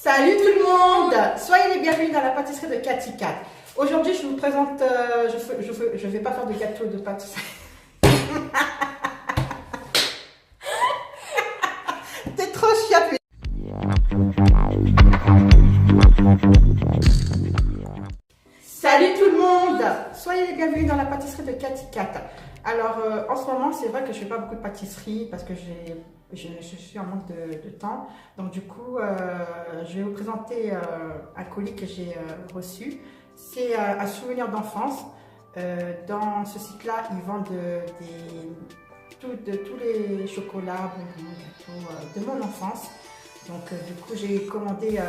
Salut tout le monde! Soyez les bienvenus dans la pâtisserie de Cathy Cat. Aujourd'hui, je vous présente, je vais pas faire de gâteau de pâtisserie. T'es trop chiante. Salut tout le monde! Soyez les bienvenus dans la pâtisserie de Cathy Cat. Alors, en ce moment, c'est vrai que je fais pas beaucoup de pâtisserie parce que je suis en manque de temps. Donc, du coup, je vais vous présenter un colis que j'ai reçu. C'est un souvenir d'enfance. Dans ce site-là, ils vendent tous les chocolats, bonbons, gâteaux de mon enfance. Donc du coup j'ai commandé,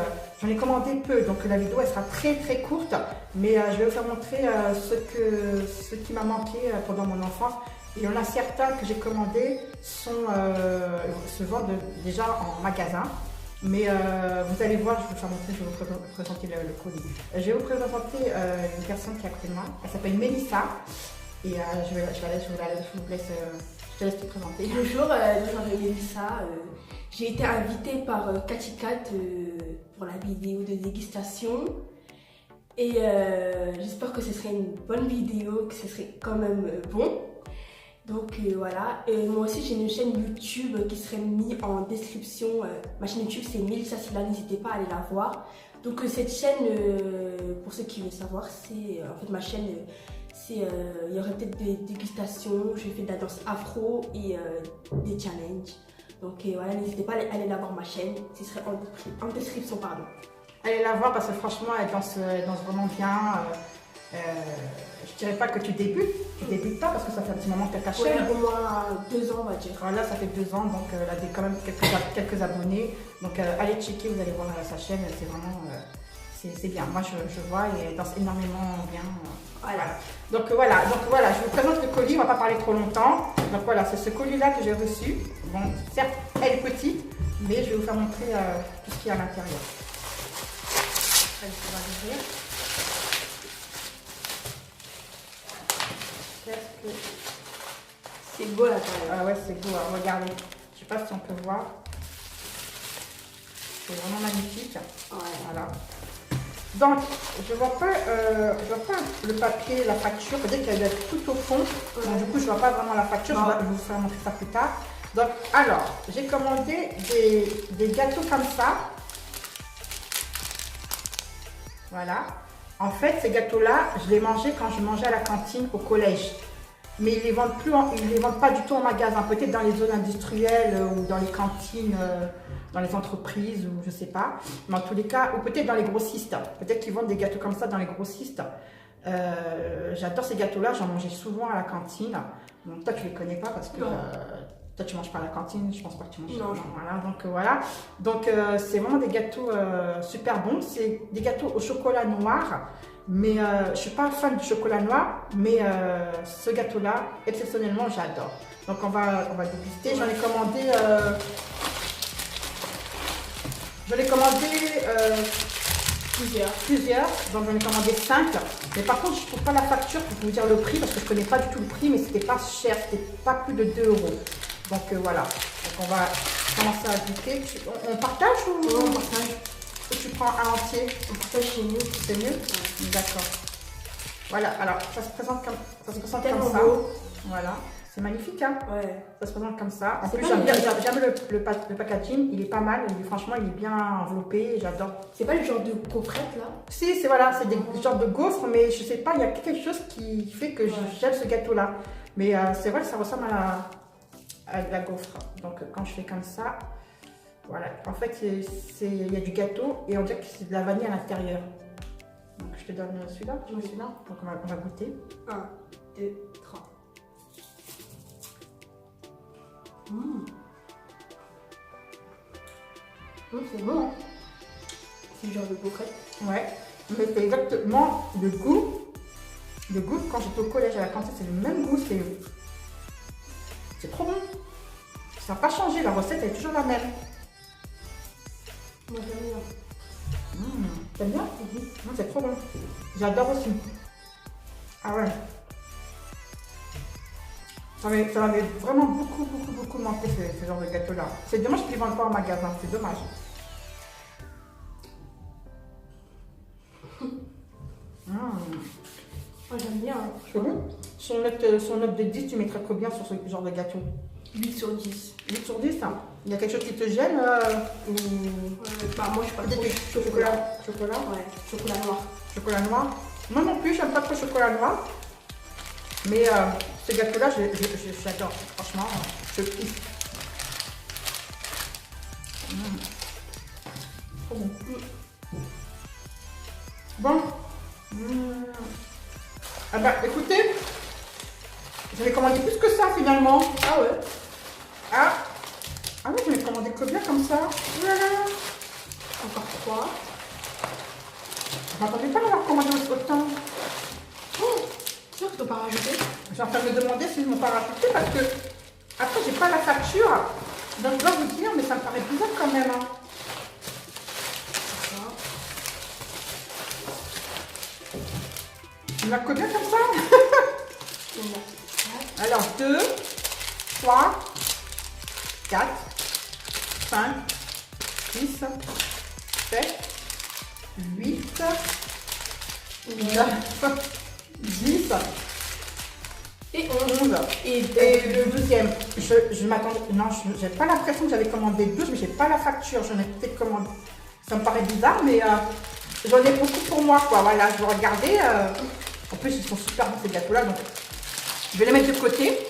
j'en ai commandé peu, donc la vidéo elle sera très courte, mais je vais vous faire montrer ce qui m'a manqué pendant mon enfance. Il y en a certains que j'ai commandés se vendent déjà en magasin, mais vous allez voir, je vais vous faire montrer, je vais vous présenter le colis. Je vais vous présenter une personne qui est à côté de moi, elle s'appelle Mélissa, et je te laisse te présenter. Bonjour, je m'appelle Mélissa. J'ai été invitée par Cathy Cat pour la vidéo de dégustation. Et j'espère que ce serait une bonne vidéo, que ce serait quand même bon. Donc voilà. Moi aussi j'ai une chaîne YouTube qui serait mise en description. Ma chaîne YouTube c'est Mélissa Silla, n'hésitez pas à aller la voir. Donc cette chaîne, pour ceux qui veulent savoir, c'est en fait ma chaîne. Il y aurait peut-être des dégustations, je fais de la danse afro et des challenges. Donc voilà, n'hésitez pas à aller la voir ma chaîne, ce serait en description, pardon. Allez la voir parce que franchement, elle danse vraiment bien. Je dirais pas que tu débutes pas parce que ça fait un petit moment que tu as ta chaîne. Ouais, au moins 2 ans on va dire. Voilà, ça fait 2 ans, donc elle a quand même quelques abonnés. Donc allez checker, vous allez voir sa chaîne, c'est vraiment... c'est bien, moi je vois et elle danse énormément bien. Voilà. Donc voilà, je vous présente le colis, on va pas parler trop longtemps. Donc voilà, c'est ce colis là que j'ai reçu. Bon, certes, elle est petite, mais je vais vous faire montrer tout ce qu'il y a à l'intérieur. Qu'est-ce que... C'est beau l'intérieur. Ah ouais, c'est beau, hein. Regardez. Je sais pas si on peut voir. C'est vraiment magnifique. Ouais. Voilà. Donc, je vois pas le papier, la facture, peut-être qu'elle doit être tout au fond. Ouais. Donc, du coup, je vois pas vraiment la facture, je vais vous faire montrer ça plus tard. Donc, alors, j'ai commandé des gâteaux comme ça. Voilà. En fait, ces gâteaux-là, je les mangeais quand je mangeais à la cantine au collège. Mais ils les vendent plus, ils les vendent pas du tout en magasin, peut-être dans les zones industrielles ou dans les cantines, dans les entreprises ou je sais pas. Mais en tous les cas, ou peut-être dans les grossistes. Peut-être qu'ils vendent des gâteaux comme ça dans les grossistes. J'adore ces gâteaux-là, j'en mangeais souvent à la cantine. Donc toi, tu les connais pas parce que toi, tu manges pas à la cantine, je pense pas que tu manges. Non. Voilà, donc voilà. Donc c'est vraiment des gâteaux super bons. C'est des gâteaux au chocolat noir. Mais je suis pas fan du chocolat noir, mais ce gâteau-là, exceptionnellement, j'adore. Donc on va déguster. J'en ai commandé, plusieurs. Donc j'en ai commandé 5. Mais par contre, je trouve pas la facture pour vous dire le prix parce que je connais pas du tout le prix, mais c'était pas cher, c'était pas plus de 2 €. Donc voilà. Donc on va commencer à goûter. On partage ou on partage? Tu prends un entier? On partage, c'est mieux. C'est mieux? Ouais. D'accord. Voilà, alors ça se présente comme ça. Beau. Voilà, c'est magnifique, hein? Ouais. Ça se présente comme ça. En C'est plus, j'aime le packaging, il est pas mal. Franchement, il est bien enveloppé, j'adore. C'est pas le genre de coffrette là? Si, c'est voilà, c'est des genres de gaufres, mais je sais pas, il y a quelque chose qui fait que j'aime ce gâteau-là. Mais c'est vrai que ça ressemble à la gaufre. Donc quand je fais comme ça, voilà. En fait, il y a du gâteau et on dirait que c'est de la vanille à l'intérieur. Donc je te donne celui-là, Donc on va goûter. 1, 2, 3. C'est bon, hein? C'est le genre de coffrette. Ouais, mais c'est exactement le goût. Le goût, quand j'étais au collège à la cantine, c'est le même goût. C'est trop bon. Ça n'a pas changé, la recette elle est toujours la même. Moi j'aime bien. T'aimes bien? C'est trop bon. J'adore aussi. Ah ouais. Ça m'avait vraiment beaucoup manqué ce genre de gâteau-là. C'est dommage qu'ils ne vendent pas en magasin, c'est dommage. Moi j'aime bien. Hein. C'est bon. Sur note de 10, tu mettrais combien sur ce genre de gâteau? 8 sur 10. 8 sur 10, hein. Il y a quelque chose qui te gêne ou... Bah moi je suis pas trop chocolat. Chocolat? Ouais, chocolat noir. Chocolat noir. Moi non plus, j'aime pas trop le chocolat noir. Mais ce gâteau-là, j'adore. Franchement, je kiffe. Trop bon. Bon. Ah bah écoutez, j'avais commandé plus que ça finalement. Ah ouais. Ah oui, j'en ai commandé que bien comme ça. Oh là là. Encore 3. Je m'attendais pas à avoir commandé autant. Tu sais que tu peux pas rajouter? Je suis en train de me demander s'ils ne m'ont pas rajouté parce que après j'ai pas la facture. Donc je dois vous dire, mais ça me paraît bizarre quand même. Hein. Il y en a combien comme ça? Alors 2, 3, 4, 5, 6, 7, 8, 9, 10 et 11. Et le deuxième, je m'attendais. Non, je n'ai pas l'impression que j'avais commandé 12, mais j'ai pas la facture. J'en ai peut-être commandé. Ça me paraît bizarre, mais j'en ai beaucoup pour moi, quoi. Voilà, je vais regarder. En plus, ils sont super bons ces gâteaux-là, donc je vais les mettre de côté.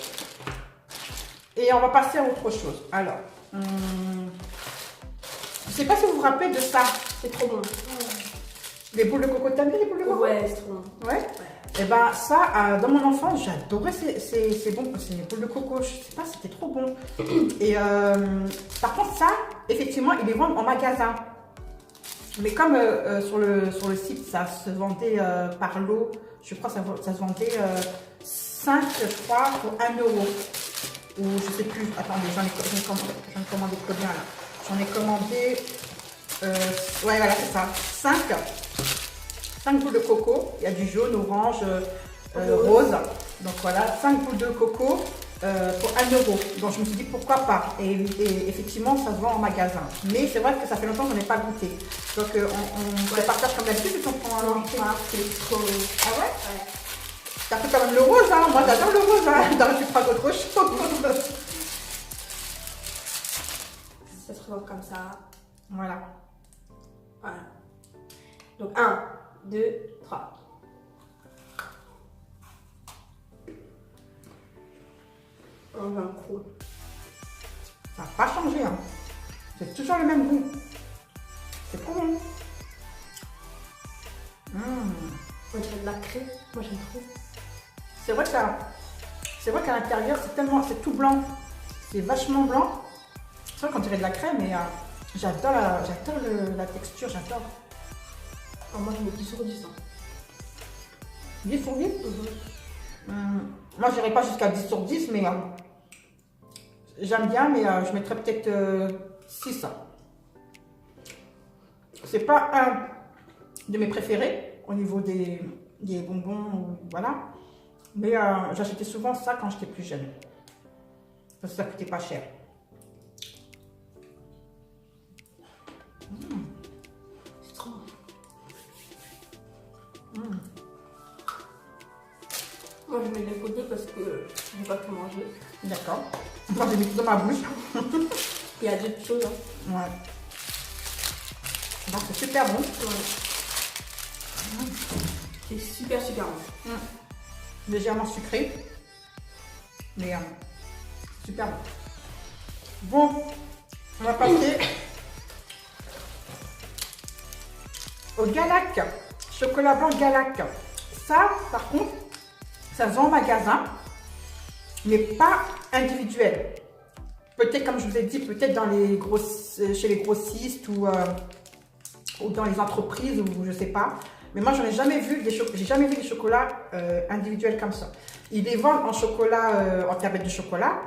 Et on va passer à autre chose. Alors, je ne sais pas si vous vous rappelez de ça. c'est trop bon. Les boules de coco, t'aimes bien les boules de coco? Ouais, c'est trop bon. Ouais. Et ben ça, dans mon enfance, j'adorais ces boules de coco. Je sais pas, c'était trop bon. Et par contre, ça, effectivement, ils les vendent en magasin. Mais comme sur le site, ça se vendait par lot, je crois que ça se vendait 5, je crois, pour 1 euro. Ou je sais plus. Attendez, j'en ai commandé combien là? J'en ai commandé. Ouais, voilà, c'est ça. 5 boules de coco. Il y a du jaune, orange, rose. Donc voilà, 5 boules de coco pour 1 euro. Donc je me suis dit pourquoi pas. Et effectivement, ça se vend en magasin. Mais c'est vrai que ça fait longtemps qu'on n'ai pas goûté. Donc on les partage comme d'habitude quand on prend un C'est trop. Ah ouais? Ouais. T'as fait quand même le rose, hein? Moi j'adore le rose, hein? T'aurais pu prendre autre chose. Ça se présente comme ça. Voilà. Voilà. Donc 1, 2, 3. On va un coup. Ça n'a pas changé, hein? C'est toujours le même goût. C'est trop bon. On dirait de la crème. Moi j'aime trop. C'est vrai qu'à l'intérieur, c'est tout blanc. C'est vachement blanc. C'est vrai qu'on dirait de la crème, mais j'adore la texture, j'adore. Alors moi je mets 10 sur 10. Hein. 10 sur 10 Moi, je n'irai pas jusqu'à 10 sur 10, mais j'aime bien, mais je mettrais peut-être 6. C'est pas un de mes préférés au niveau des bonbons, voilà. Mais j'achetais souvent ça quand j'étais plus jeune. Parce que ça coûtait pas cher. C'est trop bon. Moi je mets de côté parce que je vais pas tout manger. D'accord. Moi j'ai mis tout dans ma bouche. Il y a d'autres choses. Hein. Ouais. Donc c'est super bon. Ouais. C'est super bon. Légèrement sucré. Mais super bon. Bon, on va passer au Galac. Chocolat blanc Galac. Ça, par contre, ça se vend en magasin, mais pas individuel. Peut-être, comme je vous ai dit, peut-être chez les grossistes ou dans les entreprises, ou je sais pas. Mais moi, j'ai jamais vu des chocolats individuels comme ça. Ils les vendent en chocolat, en tablette de chocolat,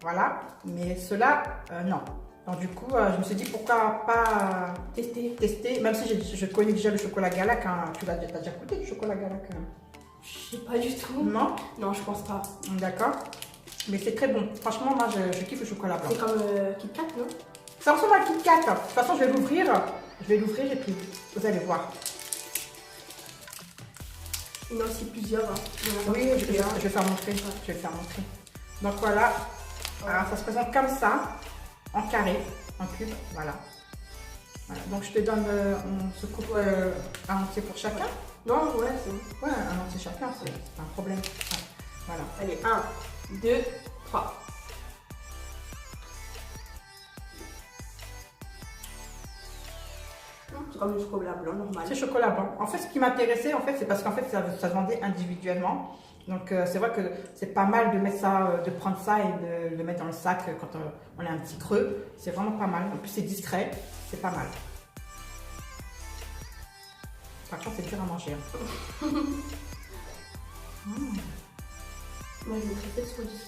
voilà. Mais ceux-là, non. Donc du coup, je me suis dit pourquoi pas tester, même si je connais déjà le chocolat Galac. Hein. Tu as déjà goûté du chocolat Galac? Je sais pas du tout. Non? Non, je pense pas. D'accord. Mais c'est très bon. Franchement, moi, je kiffe le chocolat blanc. C'est comme Kit Kat, non? Ça ressemble à Kit Kat. De toute façon, je vais l'ouvrir et puis vous allez voir. Il y en a aussi plusieurs. Hein. Oui, je vais faire montrer. Je vais faire montrer. Donc voilà. Alors, ça se présente comme ça, en carré, en cube. Voilà. Voilà. Donc je te donne, on se coupe un entier pour chacun. Non, ouais, c'est bon. Ouais, un entier chacun, c'est pas un problème. Voilà. Allez, 1, 2, 3. C'est comme du chocolat blanc normal. C'est chocolat blanc. En fait, ce qui m'intéressait, en fait, c'est parce qu'en fait, ça se vendait individuellement. Donc, c'est vrai que c'est pas mal de mettre ça, de prendre ça et de le mettre dans le sac quand on a un petit creux. C'est vraiment pas mal. En plus, c'est discret. C'est pas mal. Par contre, c'est dur à manger. Hein. Moi, je vais traiter ce produit.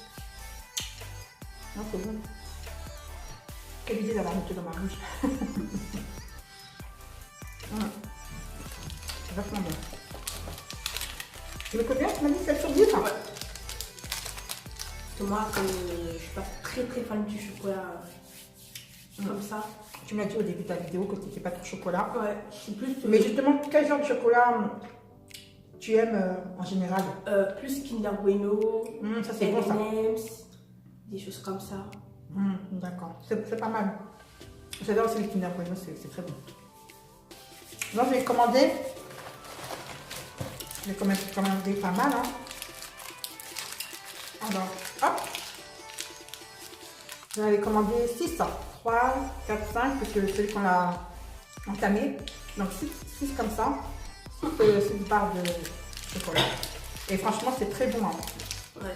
Non, c'est bon. Quelle idée d'avoir mis tout dans ma bouche. C'est vachement bien. Tu me combien? Tu m'as dit 7 sur 10? Ouais. Parce que moi, comme je suis pas très fan du chocolat comme ça. Tu m'as dit au début de ta vidéo que tu n'étais pas trop chocolat. Ouais, c'est plus. Mais justement, quel genre de chocolat tu aimes en général? Plus Kinder Bueno, ça c'est bon ça. Des choses comme ça. D'accord, c'est pas mal. J'adore aussi les Kinder Bueno, c'est très bon. Donc je vais commander. Je vais commander pas mal. Hein. Alors, hop. J'en avais commandé 6. 3, 4, 5, parce que celui qu'on a entamé. Donc 6 comme ça. 6 barres de chocolat. Et franchement, c'est très bon. Hein. Ouais.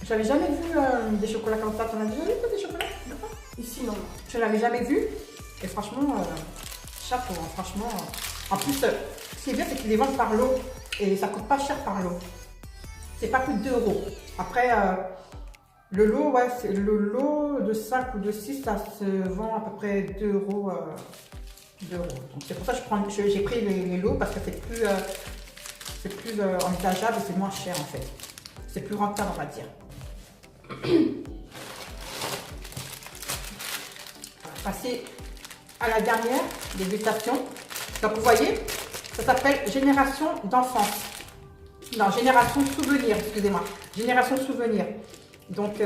J'avais jamais vu des chocolats comme ça. T'en as déjà vu des chocolats? Ici, non. Je l'avais jamais vu. Et franchement, chapeau. Hein, franchement. En plus, ce qui est bien, c'est qu'ils les vendent par lot. Et ça coûte pas cher par lot. C'est pas plus de 2 €. Après, le lot, ouais, le lot de 5 ou de 6, ça se vend à peu près 2 €. 2 €. Donc c'est pour ça que j'ai pris les lots parce que c'est plus envisageable et c'est moins cher en fait. C'est plus rentable, on va dire. On va passer à la dernière dégustation. Donc vous voyez, ça s'appelle Génération d'enfance. Non, Génération souvenir, excusez-moi. Génération souvenir. Donc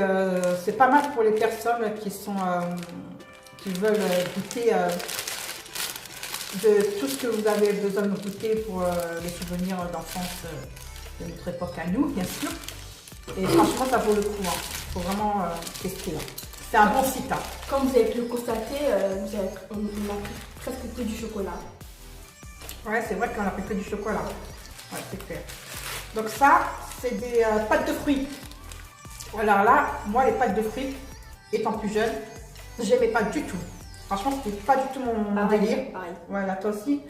c'est pas mal pour les personnes qui veulent goûter de tout ce que vous avez besoin de goûter pour les souvenirs d'enfance de notre époque à nous, bien sûr. Et franchement, ça vaut le coup. Il faut vraiment tester. C'est un bon site. Comme vous avez pu le constater, on a pris presque que du chocolat. Ouais, c'est vrai qu'on a pris que du chocolat. Ouais, c'est clair. Donc ça, c'est des pâtes de fruits. Alors là, moi, les pâtes de fruits, étant plus jeune, j'aimais pas du tout. Franchement, c'était pas du tout mon délire. Pareil. Voilà, toi aussi.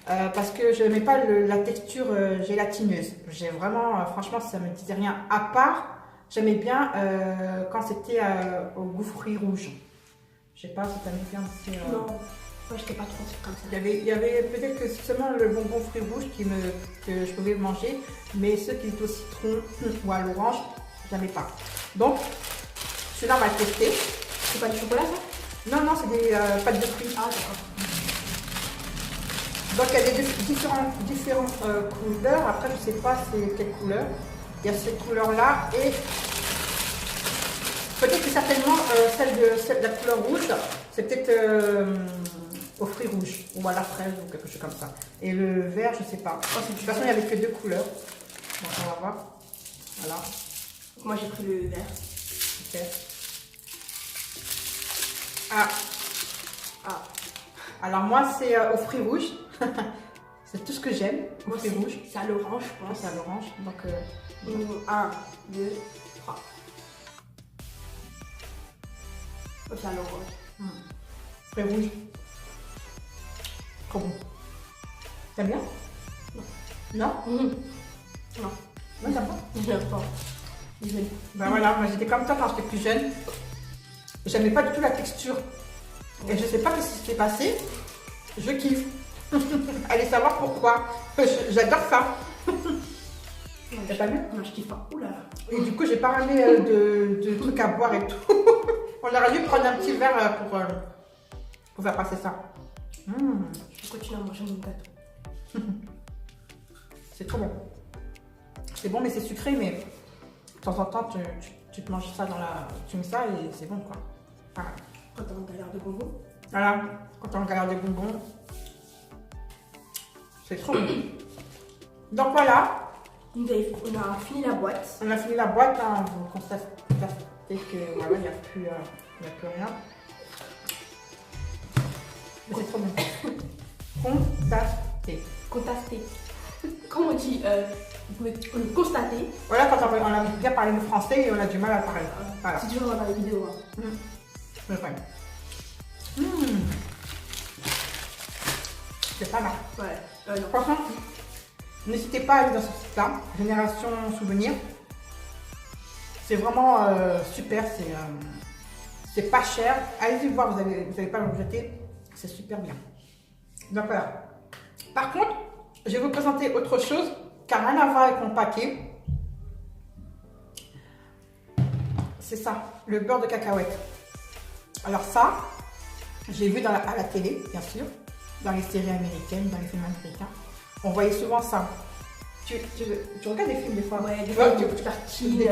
Ouais. Parce que je n'aimais pas la texture gélatineuse. J'ai vraiment, franchement, ça me disait rien. À part, j'aimais bien quand c'était au goût fruits rouges. Je sais pas si t'aimais bien aussi. Non, moi, j'étais pas trop comme ça. Il y avait peut-être que seulement le bonbon fruits rouges que je pouvais manger, mais ceux qui étaient au citron ou à l'orange, j'aimais pas. Donc, celui-là, on va le tester. C'est pas du chocolat, ça? Non, non, c'est des pâtes de fruits. Ah, d'accord. Donc, il y a des différentes couleurs. Après, je ne sais pas c'est quelle couleur. Il y a cette couleur-là et peut-être que certainement celle de la couleur rouge, c'est peut-être aux fruits rouges ou à la fraise ou quelque chose comme ça. Et le vert, je ne sais pas. De toute façon, il n'y avait que 2 couleurs. Donc, on va voir. Voilà. Moi, j'ai pris le vert. Ok. Ah. Ah. Alors moi, c'est aux fruits rouges. C'est tout ce que j'aime. Aux fruits rouges. C'est à l'orange, je pense. C'est à l'orange. Donc, 1, 2, 3. Oh, c'est à l'orange. Fruits rouges. Trop bon. T'aimes bien? Non. Non? Non. Non, t'aimes pas? Je n'aime pas. Désolée. Ben voilà, moi j'étais comme toi quand j'étais plus jeune. J'aimais pas du tout la texture. Et je sais pas ce qui s'est passé. Je kiffe. Allez savoir pourquoi. J'adore ça. T'as pas vu? Non, je kiffe pas. Oula. Et du coup, j'ai pas ramené de trucs à boire et tout. On aurait dû prendre un petit verre pour faire passer ça. Je vais continuer à manger mon gâteau. C'est trop bon. C'est bon, mais c'est sucré, mais de temps en temps, tu te manges ça dans la... Tu mets ça et c'est bon, quoi. Voilà. Quand t'es en galère de bonbons. Voilà, quand t'es en galère de bonbons, c'est trop bon. Donc voilà. On a fini la boîte. On a fini la boîte, hein. Vous constatez que voilà, il n'y a plus rien. Mais c'est trop bon. Constater. Comme on dit, vous pouvez le constater. Voilà, quand on a bien parlé le français et on a du mal à parler. Voilà. C'est toujours dans les vidéos. Hein. C'est vrai. C'est pas mal. Ouais. Franchement, n'hésitez pas à aller dans ce site-là, Génération Souvenir. C'est vraiment super, c'est pas cher. Allez-y voir, vous allez pas le regretter. C'est super bien. Donc voilà. Par contre, je vais vous présenter autre chose qui n'a rien à voir avec mon paquet. C'est ça, le beurre de cacahuète. Alors ça, j'ai vu à la télé, bien sûr, dans les séries américaines, dans les films américains. On voyait souvent ça. Tu regardes des films des fois? Ouais, des fois, des tartines.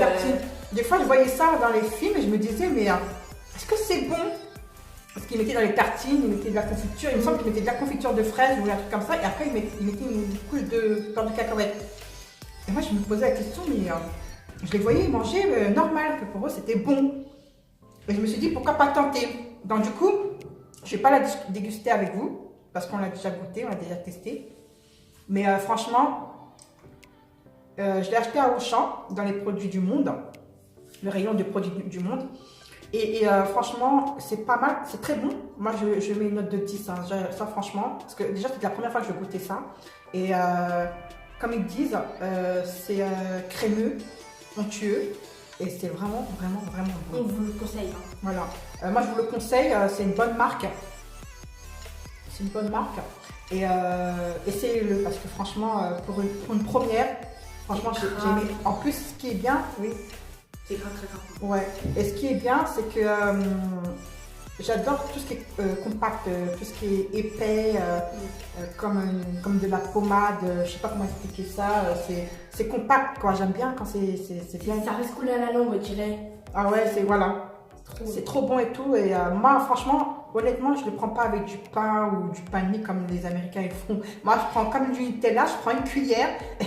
Des fois, je voyais ça dans les films et je me disais, mais est-ce que c'est bon? Parce qu'ils mettaient dans les tartines, ils mettaient de la confiture. Il me semble qu'ils mettaient de la confiture de fraises ou un truc comme ça. Et après, ils mettaient une couche de beurre de cacahuète. Et moi, je me posais la question, mais je les voyais manger normal, que pour eux, c'était bon. Et je me suis dit, pourquoi pas tenter? Donc du coup, je ne vais pas la déguster avec vous, parce qu'on l'a déjà goûté, on l'a déjà testé. Mais franchement, je l'ai acheté à Auchan, dans les produits du monde, le rayon de produits du monde. Et franchement, c'est pas mal, c'est très bon. Moi, je mets une note de 10, hein, ça franchement, parce que déjà, c'était la première fois que je goûtais ça. Et comme ils disent, c'est crémeux, onctueux. Et c'est vraiment bon. On vous le conseille. Hein. Voilà. Moi, je vous le conseille. C'est une bonne marque. C'est une bonne marque. Et essayez-le parce que franchement, pour une première, franchement, j'ai aimé. En plus, ce qui est bien, oui. C'est grave, très grave. Ouais. Et ce qui est bien, c'est que j'adore tout ce qui est compact, tout ce qui est épais, comme de la pommade. Je sais pas comment expliquer ça. C'est compact, quoi. J'aime bien quand c'est bien. Ça reste cool à la langue, on dirait. Ah ouais, voilà. C'est trop bon et tout. Et moi, franchement, honnêtement, je ne le prends pas avec du pain ou du pain de mie comme les Américains ils font. Moi, je prends comme du Nutella, je prends une cuillère et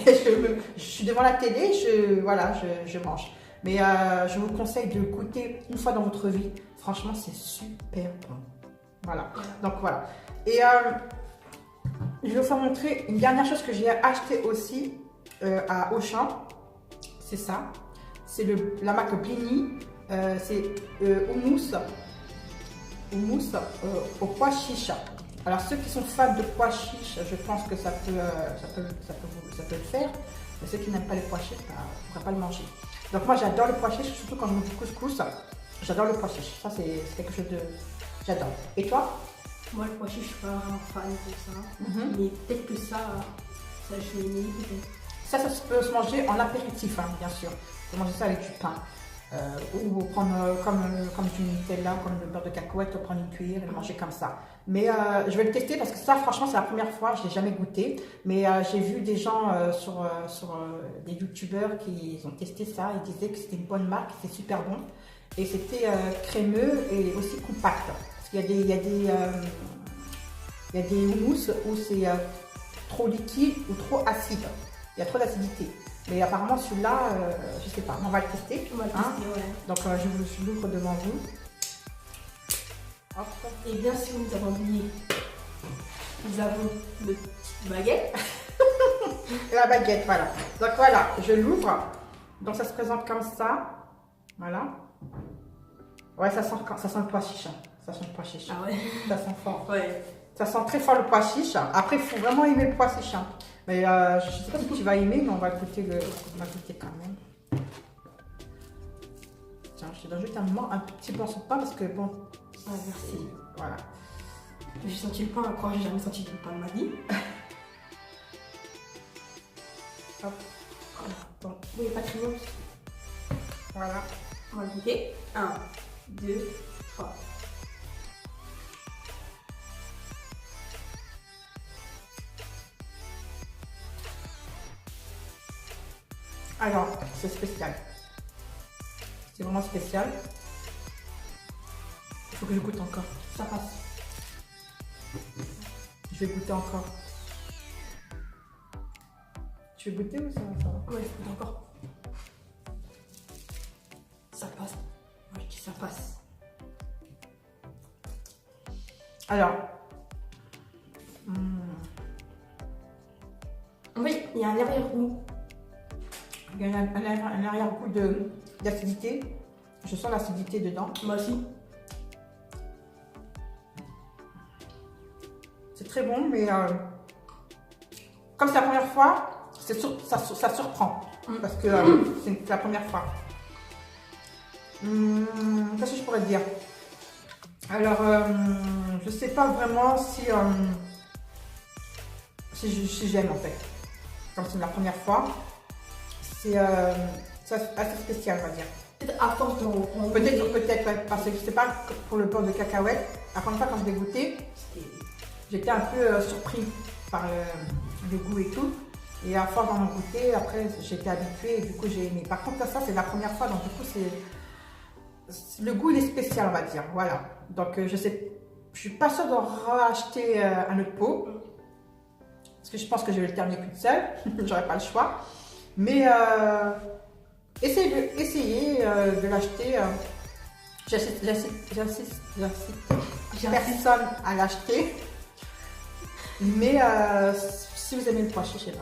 je suis devant la télé, je mange. Mais je vous conseille de goûter une fois dans votre vie. Franchement, c'est super bon. Voilà. Donc voilà. Et je vais vous faire montrer une dernière chose que j'ai acheté aussi à Auchan. C'est ça. C'est la marque Blini. C'est houmous au pois chiche. Alors ceux qui sont fans de pois chiche, je pense que ça peut le faire. Mais ceux qui n'aiment pas les pois chiches, ne pourraient pas le manger. Donc moi j'adore le pois chiche, surtout quand je mange du couscous. J'adore le pois chiche. Ça c'est quelque chose de... J'adore. Et toi? Moi le pois chiche, je suis pas vraiment fan de ça. Mais peut-être que ça je vais aimer peut-être. Ça peut se manger en apéritif, hein, bien sûr. On peut manger ça avec du pain. Ou prendre comme du Nutella, comme le beurre de cacahuète, prendre une cuillère et le manger comme ça. Mais je vais le tester parce que ça, franchement, c'est la première fois, je ne l'ai jamais goûté. Mais j'ai vu des gens sur des youtubeurs qui ont testé ça. Ils disaient que c'était une bonne marque, c'était super bon. Et c'était crémeux et aussi compact. Parce qu'il y a des houmous où c'est trop liquide ou trop acide. Il y a trop d'acidité. Mais apparemment celui-là, je sais pas, on va le tester. On va le tester, ouais. Donc je l'ouvre devant vous. Hop. Et bien sûr, nous avons oublié. Nous avons le petit baguette. La baguette, voilà. Donc voilà, je l'ouvre. Donc ça se présente comme ça. Voilà. Ouais, ça sent le pois chiche. Ça sent le pois chiche. Ah ouais. Ça sent fort. Ouais. Ça sent très fort le pois chiche. Après, il faut vraiment aimer le pois chiche. Mais je ne sais pas si tu vas aimer, mais on va goûter quand même. Tiens, je te donne juste un petit morceau de pain parce que bon. Ah, merci. Voilà. J'ai senti le pain, à croire que j'ai jamais senti du pain de ma vie. Hop. Bon. Oui, pas très bon. Voilà. On va goûter. 1, 2, 3. Alors, c'est spécial. C'est vraiment spécial. Il faut que je goûte encore. Ça passe. Je vais goûter encore. Tu veux goûter ou ça va? Ouais, je goûte encore. Ça passe. Oui, ça passe. Alors. Oui, il y a un arrière-goût. Il y a un arrière-goût d'acidité. Je sens l'acidité dedans. Moi aussi. C'est très bon, mais comme c'est la première fois, ça surprend. Parce que c'est la première fois. Qu'est-ce que je pourrais dire? Alors, je sais pas vraiment si j'aime en fait. Comme c'est la première fois, c'est assez spécial, on va dire. Peut-être à force d'en Peut-être, ouais, parce que je sais pas pour le beurre de cacahuète. La première fois quand je l'ai goûté, j'étais un peu surpris par le goût et tout. Et à force d'en goûter, après j'étais habituée et du coup j'ai aimé. Par contre là, ça c'est la première fois, donc du coup le goût il est spécial, on va dire. Voilà. Donc je suis pas sûre d'en racheter un autre pot. Parce que je pense que je vais le terminer toute seule. J'aurais pas le choix. Mais essayez de l'acheter. J'incite personne à l'acheter. Mais si vous aimez le pois chiche, ouais,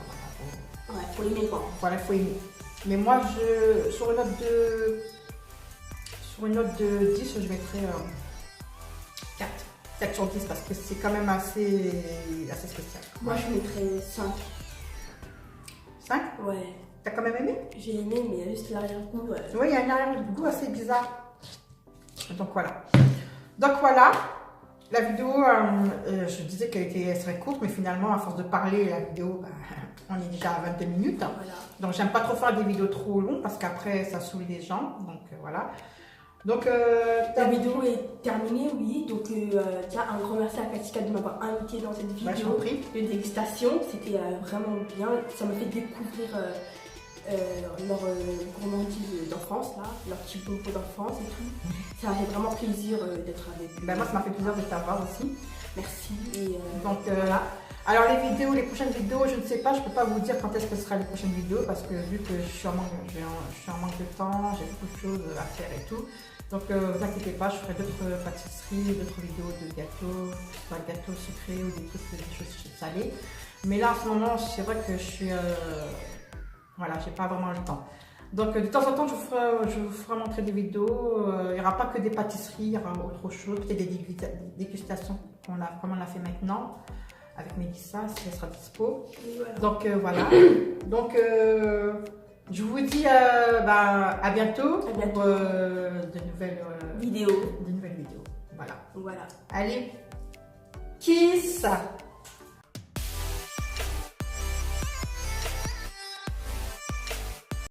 faut l'aimer quoi. Voilà, il faut aimer. Mais moi, sur une note de 10, je mettrais 4. 4 sur 10 parce que c'est quand même assez spécial. Moi, je mettrais 5. 5? Ouais. T'as quand même aimé? J'ai aimé, mais il y a juste l'arrière-goût. Oui, il y a un arrière-goût assez bizarre. Donc voilà. La vidéo, je disais qu'elle serait courte, mais finalement, à force de parler, la vidéo, on est déjà à 22 minutes. Voilà. Donc, j'aime pas trop faire des vidéos trop longues parce qu'après, ça saoule les gens. Donc, voilà. Donc, la vidéo est terminée, oui. Donc, tiens, un grand merci à Katika de m'avoir invité dans cette vidéo de dégustation. C'était vraiment bien. Ça m'a fait découvrir leur gourmandise d'enfance, là, leur petit bonbon d'enfance et tout. Ça m'a fait vraiment plaisir d'être avec vous. Moi, ça m'a fait plaisir de t'avoir aussi. Merci. Et donc, voilà. Alors, les prochaines vidéos, je ne sais pas, je ne peux pas vous dire quand est-ce que ce sera les prochaines vidéos parce que vu que je suis en manque de temps, j'ai beaucoup de choses à faire et tout. Donc, vous inquiétez pas, je ferai d'autres pâtisseries, d'autres vidéos de gâteaux, soit gâteaux sucrés ou des choses salées. Mais là, en ce moment, c'est vrai que je suis... voilà, j'ai pas vraiment le temps. Donc, de temps en temps, je vous ferai montrer des vidéos. Il n'y aura pas que des pâtisseries, il y aura autre chose, peut-être des dégustations comme on l'a fait maintenant. Avec Mélissa, si elle sera dispo. voilà. Donc voilà. Donc je vous dis à bientôt pour de nouvelles vidéos. Voilà. Voilà. Allez, kiss!